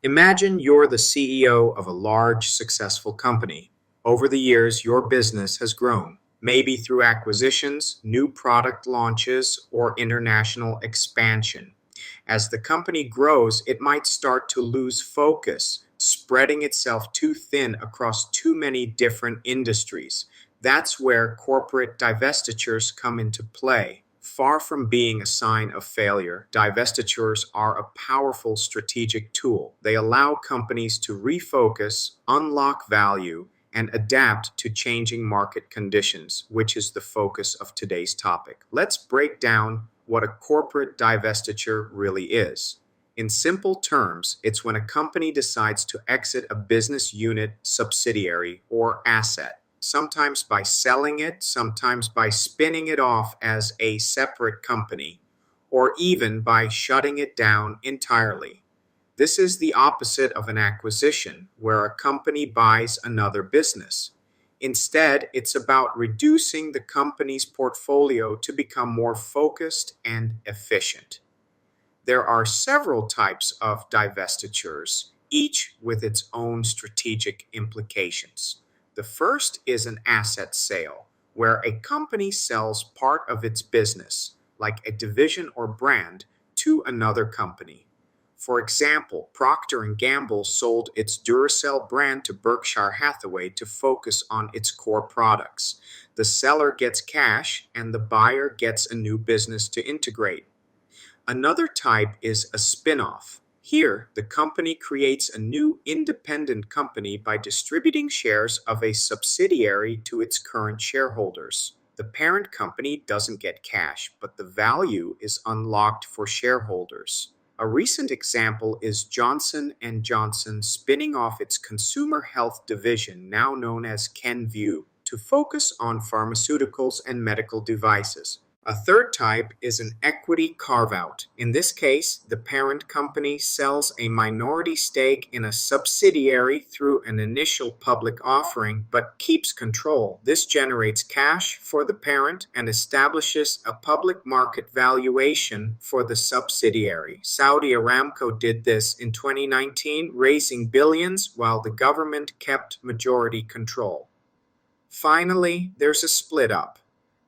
Imagine you're the CEO of a large, successful company. Over the years, your business has grown, maybe through acquisitions, new product launches, or international expansion. As the company grows, it might start to lose focus, spreading itself too thin across too many different industries. That's where corporate divestitures come into play. Far from being a sign of failure, divestitures are a powerful strategic tool. They allow companies to refocus, unlock value, and adapt to changing market conditions, which is the focus of today's topic. Let's break down what a corporate divestiture really is. In simple terms, it's when a company decides to exit a business unit, subsidiary, or asset, sometimes by selling it, sometimes by spinning it off as a separate company, or even by shutting it down entirely. This is the opposite of an acquisition, where a company buys another business. Instead, it's about reducing the company's portfolio to become more focused and efficient. There are several types of divestitures, each with its own strategic implications. The first is an asset sale, where a company sells part of its business, like a division or brand, to another company. For example, Procter and Gamble sold its Duracell brand to Berkshire Hathaway to focus on its core products. The seller gets cash and the buyer gets a new business to integrate. Another type is a spin-off. Here, the company creates a new independent company by distributing shares of a subsidiary to its current shareholders. The parent company doesn't get cash, but the value is unlocked for shareholders. A recent example is Johnson & Johnson spinning off its consumer health division, now known as Kenvue, to focus on pharmaceuticals and medical devices. A third type is an equity carve-out. In this case, the parent company sells a minority stake in a subsidiary through an initial public offering, but keeps control. This generates cash for the parent and establishes a public market valuation for the subsidiary. Saudi Aramco did this in 2019, raising billions while the government kept majority control. Finally, there's a split up.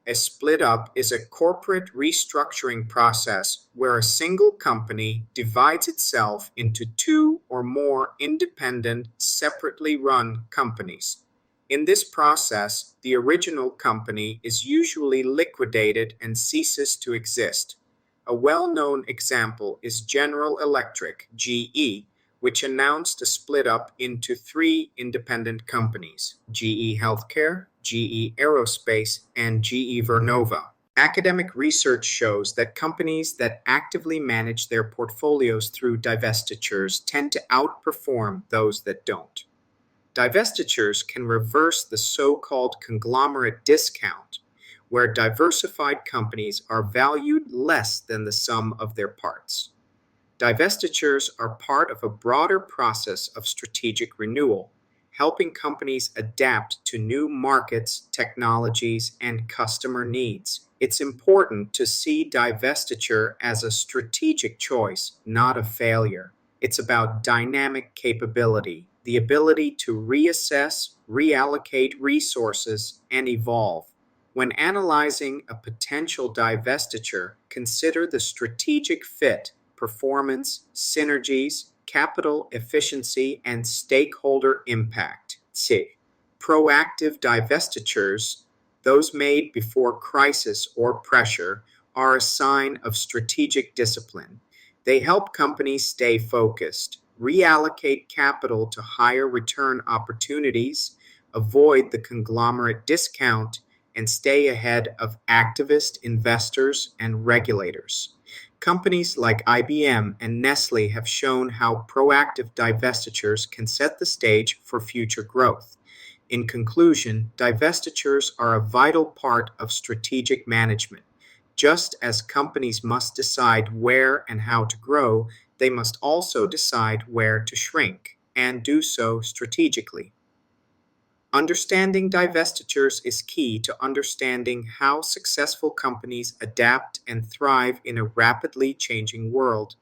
A split up is a corporate restructuring process where a single company divides itself into two or more independent, separately run companies. In this process, the original company is usually liquidated and ceases to exist. A well-known example is General Electric, GE, which announced a split up into three independent companies: GE Healthcare, GE Aerospace, and GE Vernova. Academic research shows that companies that actively manage their portfolios through divestitures tend to outperform those that don't. Divestitures can reverse the so-called conglomerate discount, where diversified companies are valued less than the sum of their parts. Divestitures are part of a broader process of strategic renewal, helping companies adapt to new markets, technologies, and customer needs. It's important to see divestiture as a strategic choice, not a failure. It's about dynamic capability, the ability to reassess, reallocate resources, and evolve. When analyzing a potential divestiture, consider the strategic fit, performance, synergies, capital efficiency, and stakeholder impact. C. Proactive divestitures, those made before crisis or pressure, are a sign of strategic discipline. They help companies stay focused, reallocate capital to higher return opportunities, avoid the conglomerate discount, and stay ahead of activist investors and regulators. Companies like IBM and Nestle have shown how proactive divestitures can set the stage for future growth. In conclusion, divestitures are a vital part of strategic management. Just as companies must decide where and how to grow, they must also decide where to shrink, and do so strategically. Understanding divestitures is key to understanding how successful companies adapt and thrive in a rapidly changing world.